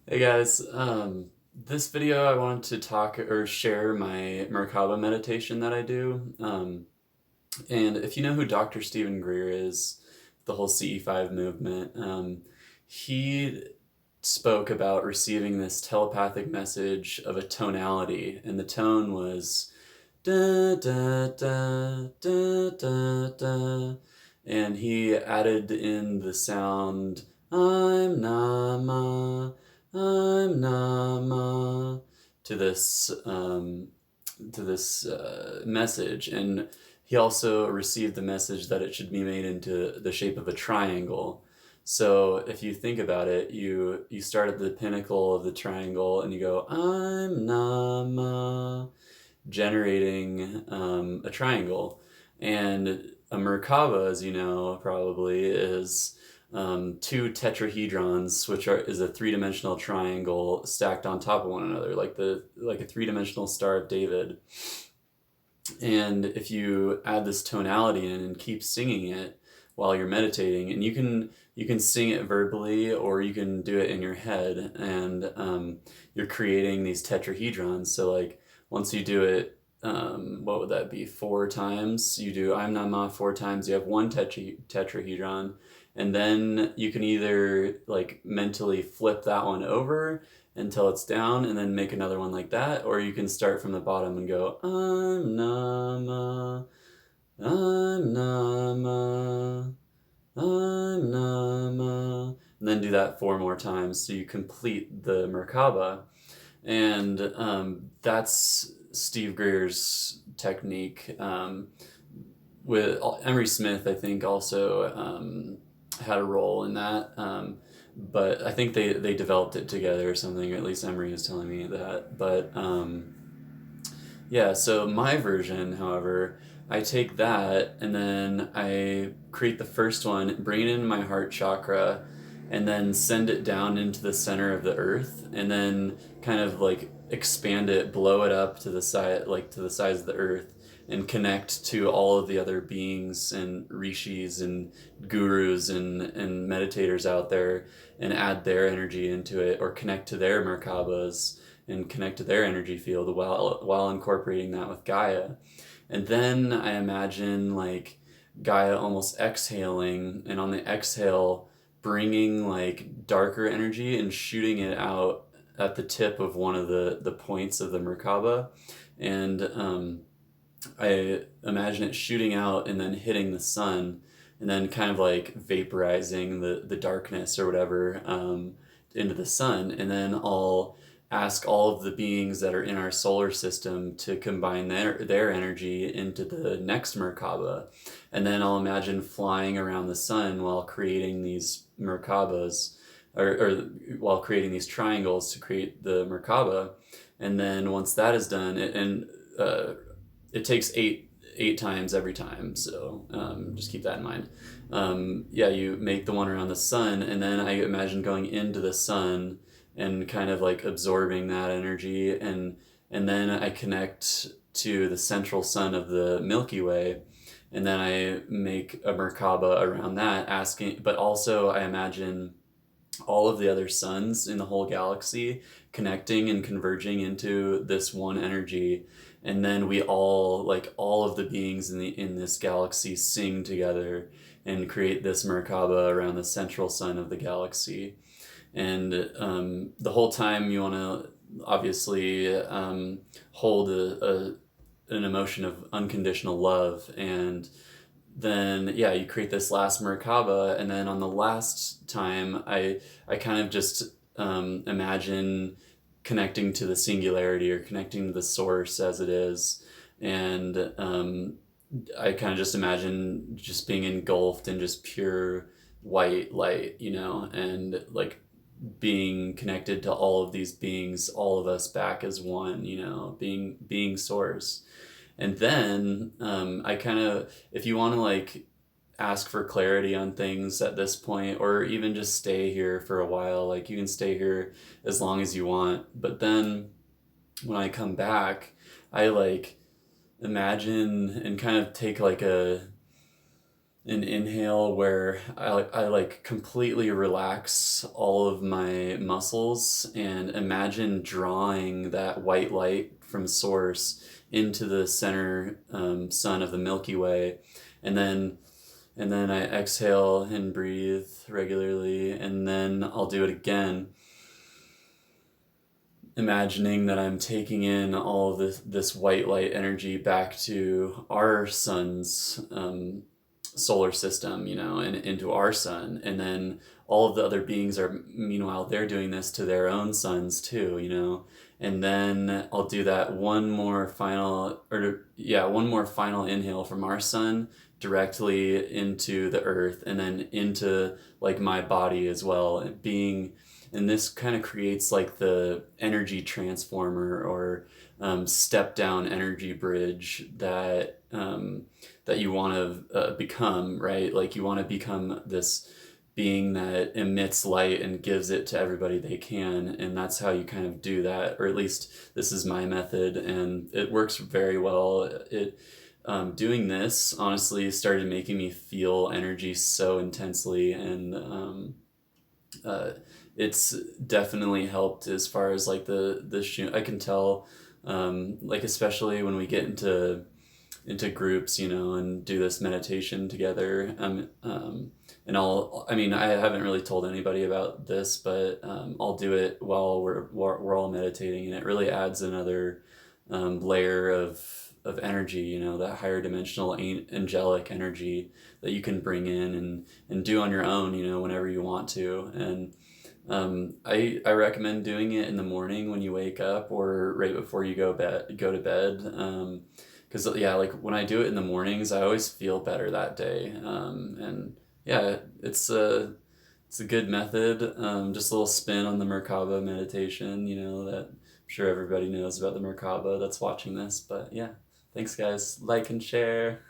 Hey guys, this video I wanted to talk or share my Merkaba meditation that I do. And if you know who Dr. Stephen Greer is, the whole CE5 movement, he spoke about receiving this telepathic message of a tonality, and the tone was da da da da da da, and he added in the sound I'm Nama, I'm Nama to this message, and he also received the message that it should be made into the shape of a triangle. So if you think about it, you start at the pinnacle of the triangle and you go I'm Nama, generating a triangle. And a Merkaba, as you know, probably is two tetrahedrons, which is a three-dimensional triangle stacked on top of one another, like a three-dimensional Star of David. And if you add this tonality in and keep singing it while you're meditating, and you can sing it verbally or you can do it in your head, and you're creating these tetrahedrons. So like once you do it, what would that be? Four times. You do I'm Nama four times. You have one tetrahedron, and then you can either like mentally flip that one over until it's down and then make another one like that, or you can start from the bottom and go I'm Nama, I'm Nama, I'm Nama, and then do that four more times so you complete the Merkaba. And that's Steve Greer's technique. With Emery Smith, I think also had a role in that. But I think they developed it together or something. Or at least Emery was telling me that. But yeah, so my version, however, I take that and then I create the first one, bring it in my heart chakra, and then send it down into the center of the earth, and then kind of like expand it, blow it up to the side, like to the size of the earth, and connect to all of the other beings and rishis and gurus and meditators out there, and add their energy into it, or connect to their Merkabas and connect to their energy field while incorporating that with Gaia. And then I imagine like Gaia almost exhaling, and on the exhale, bringing like darker energy and shooting it out at the tip of one of the points of the Merkaba. And I imagine it shooting out and then hitting the sun, and then kind of like vaporizing the darkness or whatever into the sun. And then I'll ask all of the beings that are in our solar system to combine their energy into the next Merkaba. And then I'll imagine flying around the sun while creating these Merkabas, or while creating these triangles to create the Merkaba. And then once that is done, it takes eight times every time. So just keep that in mind. Yeah, you make the one around the sun, and then I imagine going into the sun and kind of like absorbing that energy, and then I connect to the central sun of the Milky Way, and then I make a Merkaba around that, asking, but also I imagine all of the other suns in the whole galaxy connecting and converging into this one energy, and then we all, like all of the beings in this galaxy, sing together and create this Merkaba around the central sun of the galaxy. And the whole time you want to obviously hold an emotion of unconditional love. And then yeah, you create this last Merkaba, and then on the last time I kind of just imagine connecting to the singularity, or connecting to the source as it is. And I kind of just imagine just being engulfed in just pure white light, and like being connected to all of these beings, all of us back as one, being source. And then I kind of, if you want to like ask for clarity on things at this point, or even just stay here for a while, like you can stay here as long as you want. But then when I come back, I like imagine and kind of take like an inhale where I like completely relax all of my muscles and imagine drawing that white light from source into the center sun of the Milky Way, and then I exhale and breathe regularly, and then I'll do it again, imagining that I'm taking in all of this white light energy back to our sun's solar system, and into our sun. And then all of the other beings are, meanwhile, they're doing this to their own suns too. And then I'll do that one more final inhale from our sun directly into the earth, and then into like my body as well, and this kind of creates like the energy transformer, or step down energy bridge that you want to become, right? Like you want to become this being that emits light and gives it to everybody they can, and that's how you kind of do that, or at least this is my method, and it works very well. It Doing this honestly started making me feel energy so intensely, and uh, it's definitely helped as far as like I can tell, like especially when we get into groups, and do this meditation together. And I mean, I haven't really told anybody about this, but I'll do it while we're all meditating, and it really adds another layer of energy, that higher dimensional angelic energy that you can bring in and do on your own, whenever you want to. And I recommend doing it in the morning when you wake up, or right before you go to bed. Because yeah, like when I do it in the mornings, I always feel better that day. And yeah, it's a good method. Just a little spin on the Merkaba meditation, that I'm sure everybody knows about the Merkaba that's watching this. But yeah, thanks guys. Like and share.